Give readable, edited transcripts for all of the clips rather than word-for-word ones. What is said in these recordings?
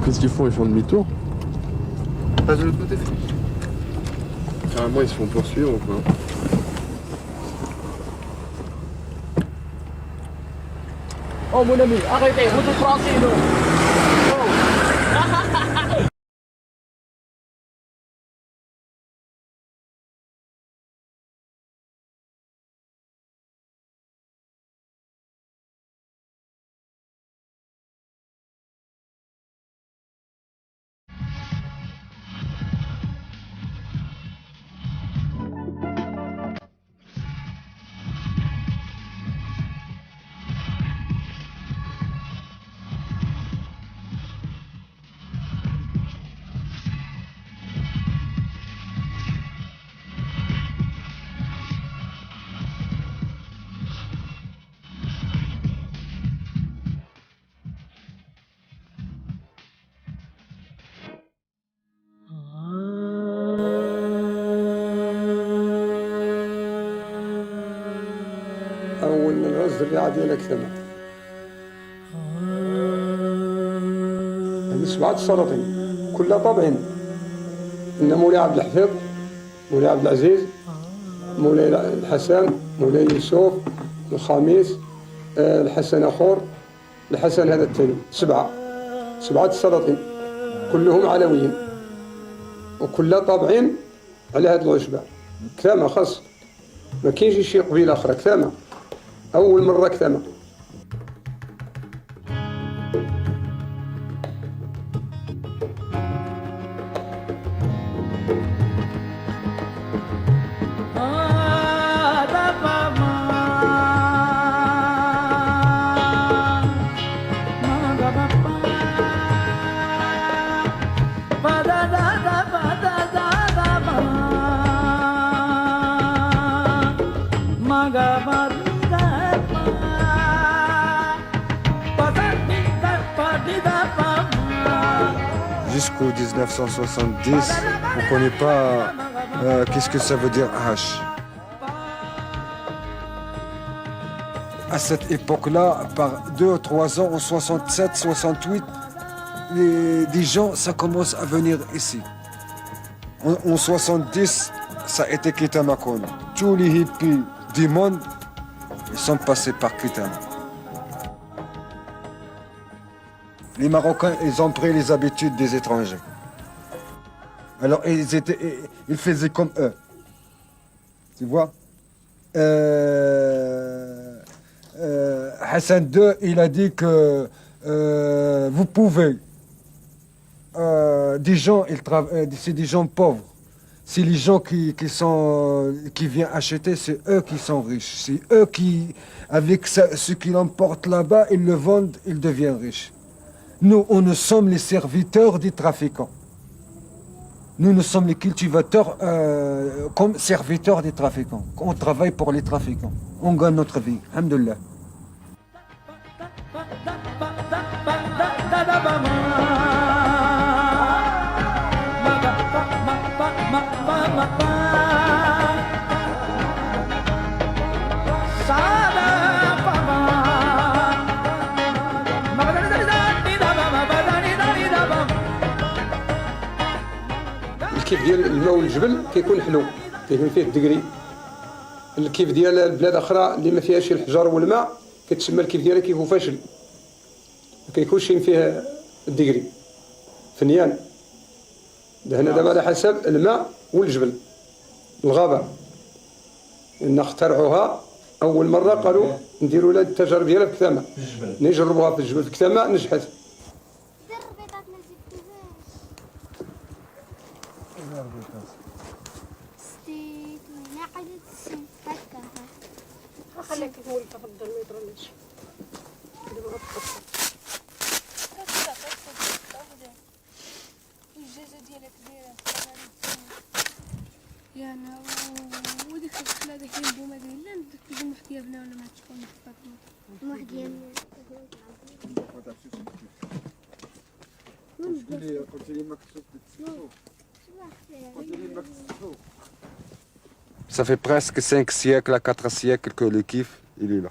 Qu'est-ce qu'ils font? Ils font demi-tour? Passe de l'autre côté. Carrément, ils se font poursuivre ou quoi? Oh mon ami, arrêtez, vous êtes français, non? أول الرز الريعة ديالك ثما هذه 7 سلاطين كلها طابعين. إن مولاي عبد الحفيظ، مولاي عبد العزيز، مولاي الحسن، مولاي يوسف، الخميس، الحسن أخور، الحسن هذا الثاني. 7 سلاطين كلهم علويين وكلها طابعين على هذه العشبة. كثامة خاص، ما كاينش شي قبيلة أخرى. كثامة أول مرة كثامة. Jusqu'au 1970, on ne connaît pas qu'est-ce que ça veut dire H. À cette époque-là, par 2 ou 3 ans, en 67, 68, des gens, ça commence à venir ici. En 70, ça a été Kitamakona. Tous les hippies du monde, ils sont passés par Kitama. Les Marocains, ils ont pris les habitudes des étrangers. Alors, ils faisaient comme eux. Tu vois? Hassan II, il a dit que vous pouvez. Des gens, c'est des gens pauvres. C'est les gens qui viennent acheter, c'est eux qui sont riches. C'est eux qui, avec ce qu'ils emportent là-bas, ils le vendent, ils deviennent riches. Nous sommes les serviteurs des trafiquants. Nous sommes les cultivateurs comme serviteurs des trafiquants. On travaille pour les trafiquants. On gagne notre vie. Alhamdulillah. الكيف ديال الماء والجبل كيكون حلو، كيكون فيه الدقري. الكيف ديال البلاد اخرى اللي ما فيهاش الحجر والماء كتسمى الكيف ديالها كيكون فاشل، ما كيكونش فيه الدقري فنيان. هنا دابا على حسب الماء والجبل الغابه. إن اخترعوها اول مره قالوا نديروا لها التجارب ديالها في كثامه، نجربوها في الجبل في كثامه نجحت. خليك تقول تفضل ما يضرنيش دابا غتقطع الجازة ديالك دايرة يانا وديك الخلا داك البومه ديال لا نديك تجي محكيه بنا ولا ما تشكون فاطمه محكيه Ça fait presque 5 siècles à 4 siècles que le kiff, il est là.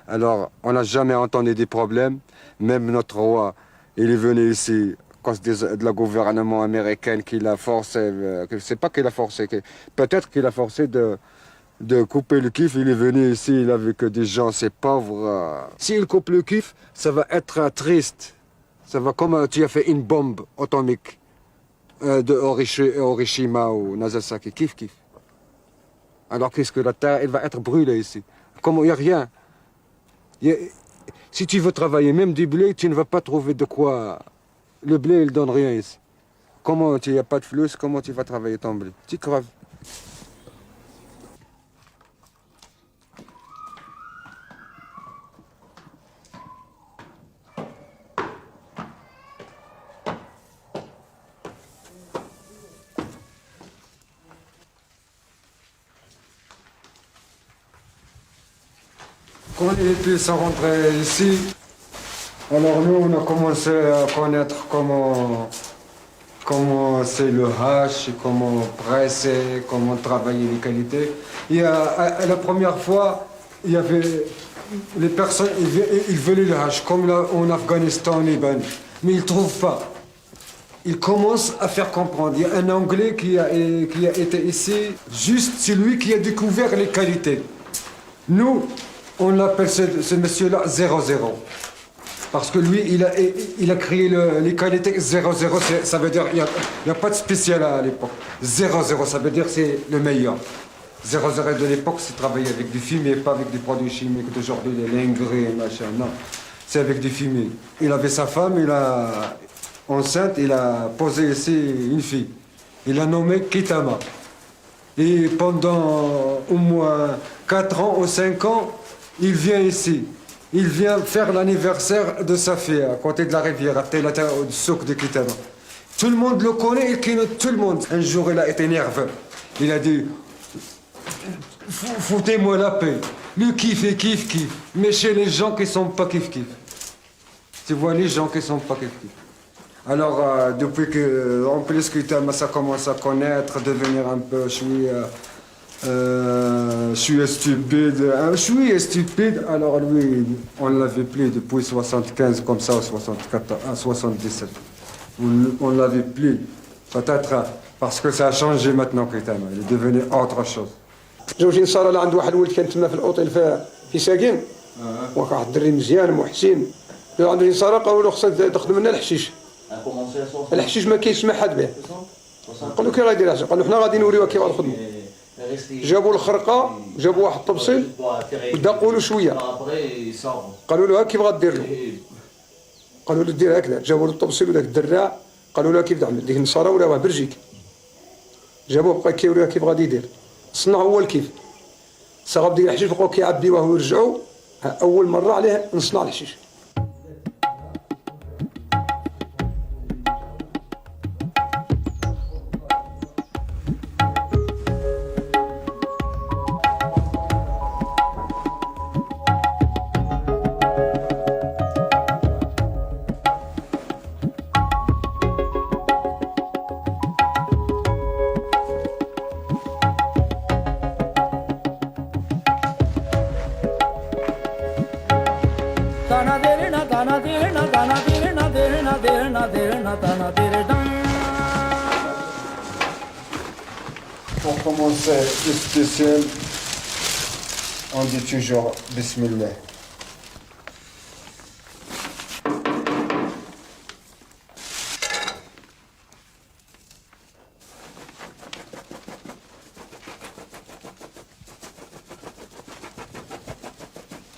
Alors, on n'a jamais entendu des problèmes. Même notre roi, il est venu ici cause de la gouvernement américain qui l'a forcé, c'est pas qu'il a forcé, peut-être qu'il a forcé de couper le kiff. Il est venu ici, il a vu que des gens, c'est pauvres. S'il coupe le kiff, ça va être triste. Ça va comme tu as fait une bombe atomique de Hiroshima ou Nagasaki, kiff. Alors qu'est-ce que la terre, elle va être brûlée ici. Comme il n'y a rien. Si tu veux travailler même du blé, tu ne vas pas trouver de quoi. Le blé, il donne rien ici. Comment il n'y a pas de flux, comment tu vas travailler ton blé? Tu creves. Quand les pays sont rentrés ici, alors nous on a commencé à connaître comment c'est le hache, comment presser, comment travailler les qualités. La première fois, il y avait les personnes, ils veulent le hache, comme là, en Afghanistan, en Liban, mais ils ne trouvent pas. Ils commencent à faire comprendre. Il y a un Anglais qui a été ici, juste c'est lui qui a découvert les qualités. Nous, on l'appelle ce monsieur-là 00. Parce que lui, il a créé les qualités 00. Ça veut dire qu'il n'y a pas de spécial à l'époque. 00, ça veut dire c'est le meilleur. 00 de l'époque, c'est travailler avec du fumier, pas avec des produits chimiques d'aujourd'hui, les lingeries, machin. Non, c'est avec du fumier. Il avait sa femme, enceinte, il a posé ici une fille. Il l'a nommée Kitama. Et pendant au moins 4 ans ou 5 ans, il vient ici. Il vient faire l'anniversaire de sa fille à côté de la rivière, à Telata, au souk de Kitama. Tout le monde le connaît, il connaît tout le monde. Un jour, il a été nerveux. Il a dit, foutez-moi la paix. Le kiff est kiff. Mais chez les gens qui ne sont pas kiff. Tu vois, les gens qui ne sont pas kiff. Alors, depuis que, en plus, Kitama, ça commence à connaître, devenir un peu, je suis stupide, alors lui, on ne l'avait plus depuis 75 comme ça, 77. On ne l'avait plus, peut-être parce que ça a changé maintenant, Kitama, il est devenu autre chose. زوجي نصارى اللي عنده واحد الولد كان تما في الاوتيل في ساكن واحد الدري مزيان محسن عنده نصارى قالوا له خصك تخدم لنا الحشيش الحشيش ما كيسمح حد به قال له كي غادي يدير قال له حنا غادي نوريوك كيف غتخدموا جابوا الخرقه جابوا واحد الطبسيل ودقوا له شويه قالوا له كيف غدير له قالوا له دير هكذا جابوا له الطبسيل وداك الدراع قالوا له كيف تعمل ديك النصارى وراوه برجيك جابوه بقى كيوريوه كيف غادي يدير صنع هو الكيف صغب ديال الحشيش بقاو كيعبيوه ويرجعوا اول مره عليه نصنع الحشيش Pour commencer le spécial, on dit toujours Bismillah.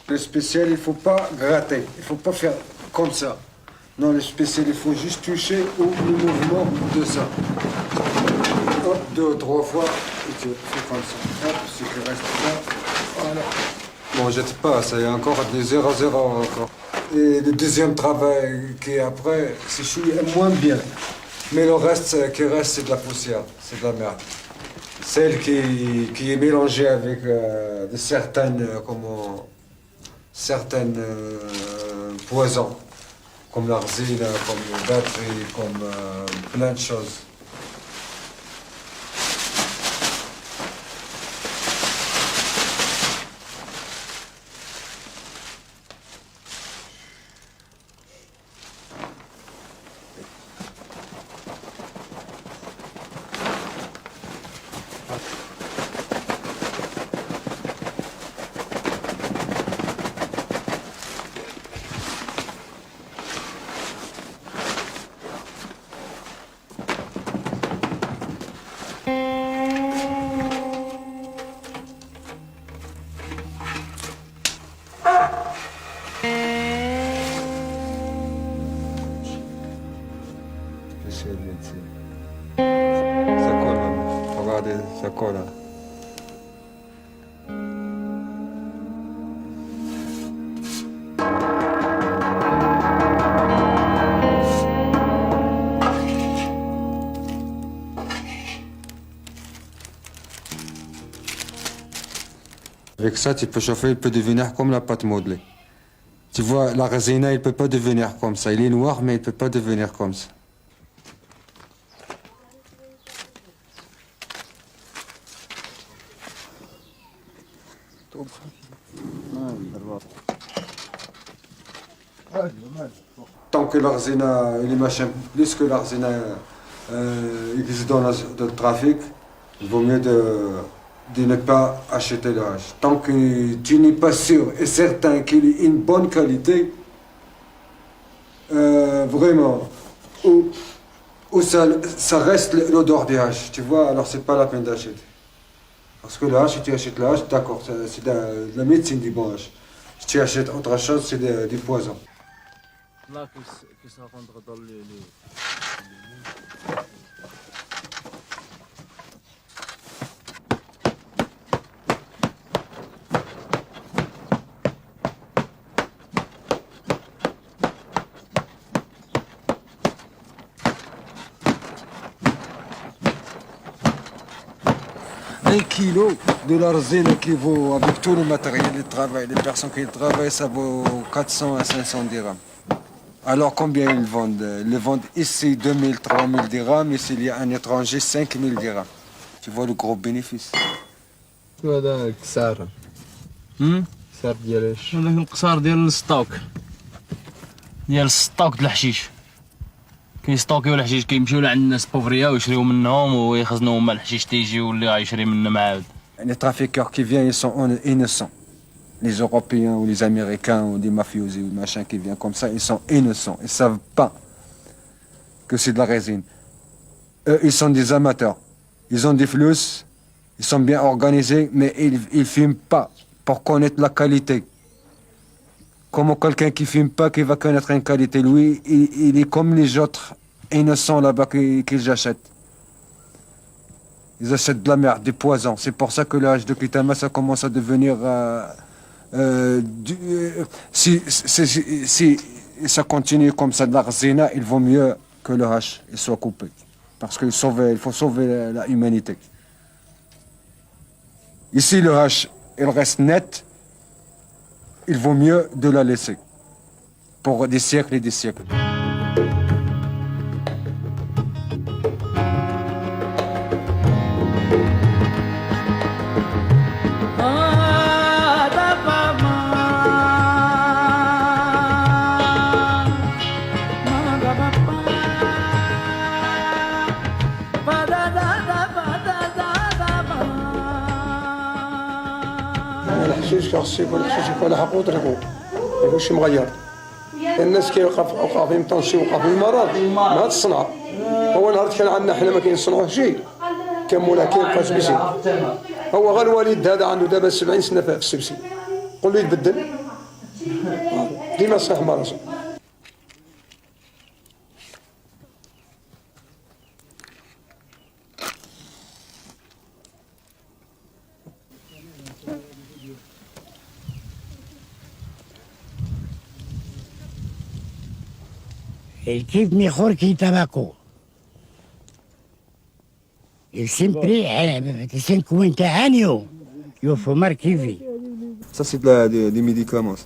Le spécial, il ne faut pas gratter, il ne faut pas faire comme ça. Non, le spécial, il faut juste toucher au mouvement de ça. Hop, 2 ou 3 fois, et tu fais comme ça. Hop, ce qui reste là, voilà. Bon, jette pas, ça y est encore des 0-0 encore. Et le deuxième travail qui est après, c'est moins bien. Mais le reste qui reste, c'est de la poussière, c'est de la merde. Celle qui est mélangée avec certaines poisons, comme l'argile, comme le batterie, comme plein de choses. Ici, elle vient ici. Ça colle là. Regardez, ça colle là. Avec ça, tu peux chauffer, il peut devenir comme la pâte modelée. Tu vois, la résina, il ne peut pas devenir comme ça. Il est noir, mais il ne peut pas devenir comme ça. Tant que l'arzena, il est machin, plus que l'arzena existe dans le trafic, il vaut mieux de ne pas acheter le hache. Tant que tu n'es pas sûr et certain qu'il est une bonne qualité, vraiment, où ça reste l'odeur du hache, tu vois, alors c'est pas la peine d'acheter. Parce que le hache, si tu achètes le hache, d'accord, c'est de la médecine du bon hache. Si tu achètes autre chose, c'est du poison. Là, que ça rentre dans le... Un kilo de l'arzena qui vaut, avec tout le matériel de travail, les personnes qui travaillent, ça vaut 400 à 500 dirhams. Alors combien ils vendent? Ils vendent ici 2000, 3000 dirhams, ici il y a un étranger 5000 dirhams. Tu vois le gros bénéfice. هذا الكسار كسار ديال اش هذاك القصار ديال الستوك ديال الستوك د الحشيش كيستوكيو الحشيش كيمشيو لعند الناس بوفريا ويشريو منهم ويخزنوا هما الحشيش تيجي واللي غيشري منهم عاود. Les trafiqueurs qui viennent, ils sont innocents. Les Européens ou les Américains ou des mafiosi ou machin qui viennent comme ça, ils sont innocents. Ils ne savent pas que c'est de la résine. Eux, ils sont des amateurs. Ils ont des flux, ils sont bien organisés, mais ils ne fument pas pour connaître la qualité. Comment quelqu'un qui ne fume pas, qui va connaître une qualité? Lui, il est comme les autres innocents là-bas qu'ils achètent. Ils achètent de la merde, des poisons. C'est pour ça que l'âge de Kitama, ça commence à devenir... si ça continue comme ça de l'arzena, il vaut mieux que le hache soit coupé. Parce qu'il faut sauver la humanité. Ici, le hache, il reste net. Il vaut mieux de la laisser. Pour des siècles et des siècles. الحشيش خاص يكون الحشيش يكون حق وطريقو ما يكونش مغير. الناس كيوقع فيهم طونسي وقع فيهم المرض ما تصنع. هو نهار كان عندنا حنا ما كنصنعوه شيء كان مولا كيبقى سبسي. هو غير الوالد هذا عنده دابا 70 سنه في السبسي. قول له يتبدل ديما صح مع راسو. El kif mejor que el tabaco. El siempre, 50 años, yo fumar kifi. Ça, c'est des médicaments.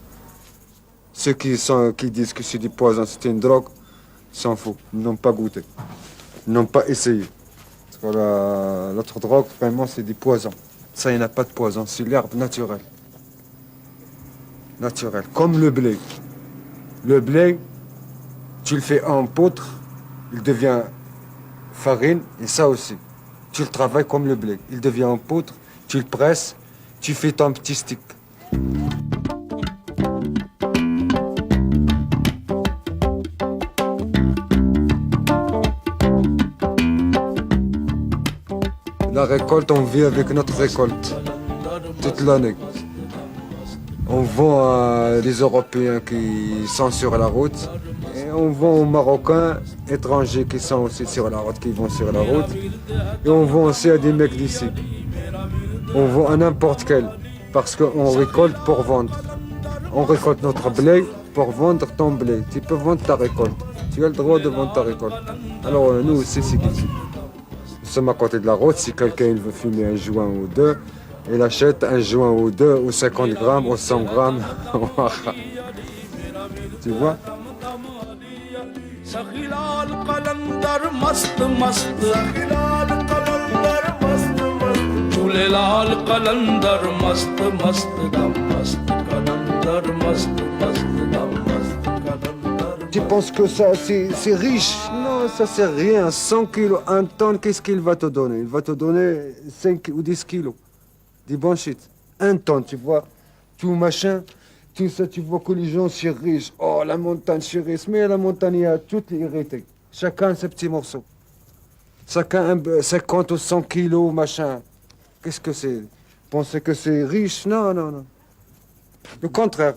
Ceux qui disent que c'est du poison, c'est une drogue, s'en foutent. Ils n'ont pas goûté. Ils n'ont pas essayé. Parce que l'autre drogue, vraiment, c'est du poison. Ça, il n'y a pas de poison. C'est l'herbe naturelle. Naturelle. Comme le blé. Le blé, tu le fais en poudre, il devient farine, et ça aussi. Tu le travailles comme le blé. Il devient en poudre, tu le presses, tu fais ton petit stick. La récolte, on vit avec notre récolte toute l'année. On vend à les Européens qui sont sur la route et on vend aux Marocains étrangers qui sont aussi sur la route, qui vont sur la route. Et on vend aussi à des mecs d'ici. On vend à n'importe quel. Parce qu'on récolte pour vendre. On récolte notre blé pour vendre ton blé. Tu peux vendre ta récolte. Tu as le droit de vendre ta récolte. Alors nous aussi, c'est qu'ici. Nous sommes à côté de la route. Si quelqu'un il veut fumer un joint ou deux, il achète un joint ou deux, ou 50 grammes, ou 100 grammes. Tu vois? Tu penses que ça c'est riche? Non, ça c'est rien. 100 kilos, 1 tonne, qu'est-ce qu'il va te donner? Il va te donner 5 ou 10 kilos. Des bons shit. 1 tonne, tu vois. Tout machin, tout ça, tu vois que les gens sont riches. Oh, la montagne, c'est riche. Mais la montagne, il y a tout hérité. Chacun ses petits morceaux. Chacun 50 ou 100 kilos, machin. Qu'est-ce que c'est? Pensez que c'est riche? Non, non, non. Le contraire.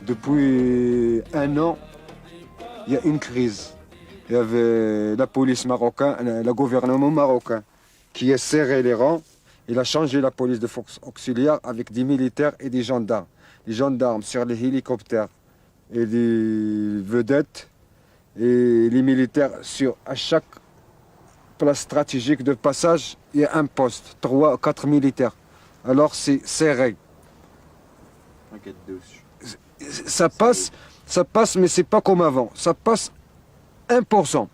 Depuis 1 an, il y a une crise. Il y avait la police marocaine, le gouvernement marocain qui a serré les rangs. Il a changé la police de force auxiliaire avec des militaires et des gendarmes. Les gendarmes sur les hélicoptères et les vedettes et les militaires à chaque place stratégique de passage, il y a un poste, 3 ou 4 militaires. Alors c'est serré. Ça passe, mais c'est pas comme avant. Ça passe 1%.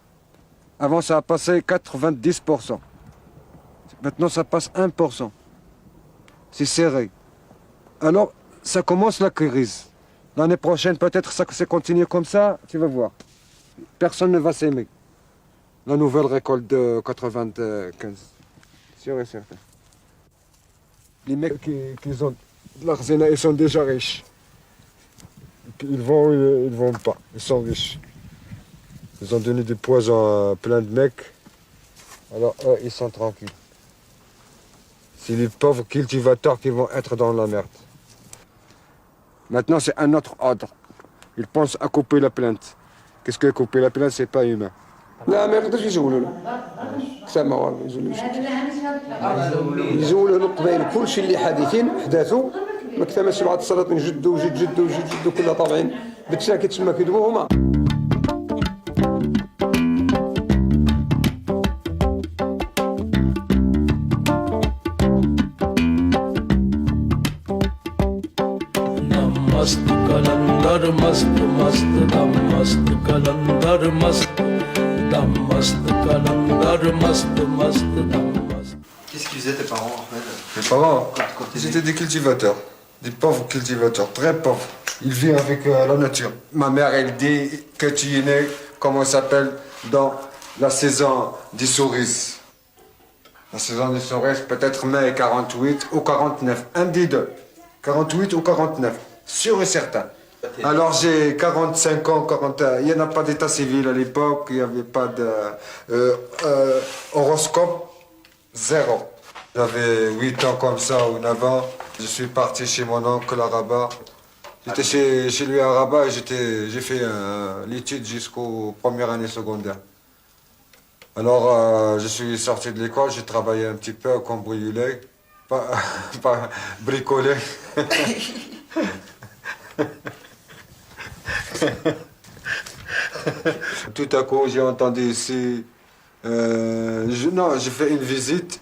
Avant, ça a passé 90%. Maintenant, ça passe 1%. C'est serré. Alors, ça commence la crise. L'année prochaine, peut-être ça continue comme ça, tu vas voir. Personne ne va s'aimer. La nouvelle récolte de 95. Sûr et certain. Les mecs qui ont de l'argent, ils sont déjà riches. Ils vont pas. Ils sont riches. Ils ont donné du poison à plein de mecs. Alors eux, ils sont tranquilles. C'est les pauvres cultivateurs qui vont être dans la merde. Maintenant, c'est un autre ordre. Ils pensent à couper la plainte. Qu'est-ce que couper la plainte, c'est pas humain. لا ما يقدرش يزولوا له حتى ما والو يزولوا له القبائل كلشي اللي حديثين حداثوا ما كتماش بعض السلاطين جدوا وجد جدوا وجد جدوا كلها طابعين بالتشاكي تسمى كذبوا هما मस्त कलंदर मस्त मस्त दम मस्त कलंदर मस्त दम मस्त कलंदर मस्त मस्त दम मस्त. Qu'est-ce qu'ils faisaient tes parents, Ahmed? Mes parents, ils étaient des cultivateurs. Des pauvres cultivateurs, très pauvres. Ils vivent avec la nature. Ma mère, elle dit que tu es né, comment ça s'appelle, dans la saison des cerises. La saison des cerises, peut-être mai 48 ou 49. Un des deux. 48 ou 49. Sûr et certain. Alors j'ai 45 ans, 40 ans. Il n'y en a pas d'état civil à l'époque, il n'y avait pas de horoscope, zéro. J'avais 8 ans comme ça ou 9 ans, Je suis parti chez mon oncle à Rabat. J'étais chez lui à Rabat et j'ai fait l'étude jusqu'aux premières années secondaires. Alors, je suis sorti de l'école, j'ai travaillé un petit peu comme cambriolé, pas bricolé. Tout à coup, j'ai entendu ici. J'ai fait une visite.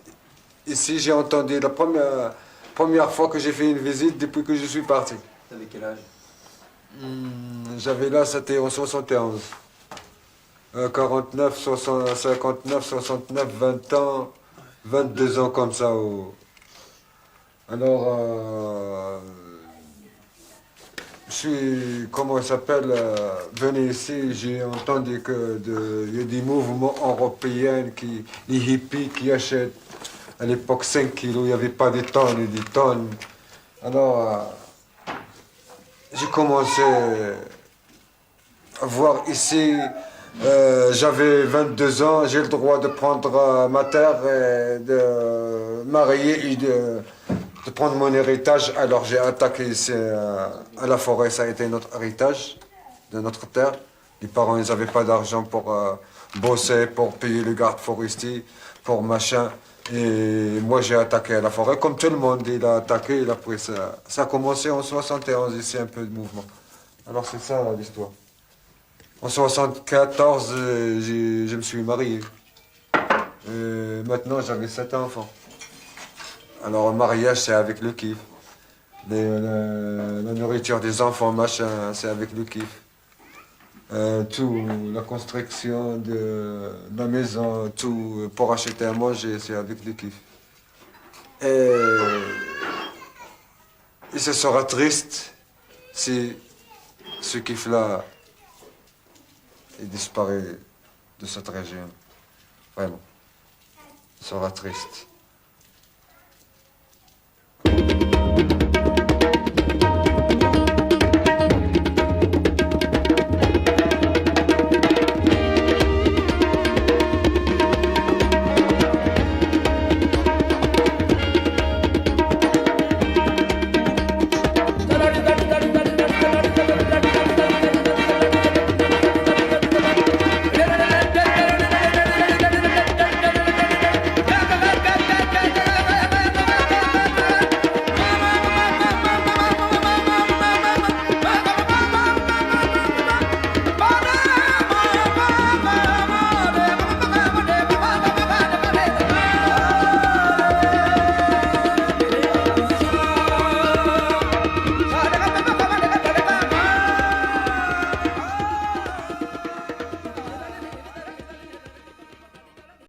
Ici, j'ai entendu la première fois que j'ai fait une visite depuis que je suis parti. T'avais quel âge? J'avais là, c'était en 71. 49, 60, 59, 69, 20 ans, 22 ans comme ça. Alors, je suis, comment ça s'appelle, venu ici, j'ai entendu qu'il y a des mouvements européens, les hippies qui achètent à l'époque 5 kilos, il n'y avait pas des tonnes et des tonnes. Alors, j'ai commencé à voir ici, j'avais 22 ans, j'ai le droit de prendre ma terre, et de marier et de prendre mon héritage. Alors j'ai attaqué ici à la forêt, ça a été notre héritage de notre terre. Les parents, ils n'avaient pas d'argent pour bosser, pour payer le garde forestier, pour machin. Et moi j'ai attaqué à la forêt, comme tout le monde, il a attaqué, il a pris ça. Ça a commencé en 71, ici un peu de mouvement. Alors c'est ça l'histoire. En 74, je me suis marié. Et maintenant j'avais 7 enfants. Alors le mariage c'est avec le kiff. La nourriture des enfants, machin, c'est avec le kiff. La construction de la maison, tout pour acheter à manger, c'est avec le kiff. Et ce sera triste si ce kiff-là disparaît de cette région. Vraiment. Ce sera triste.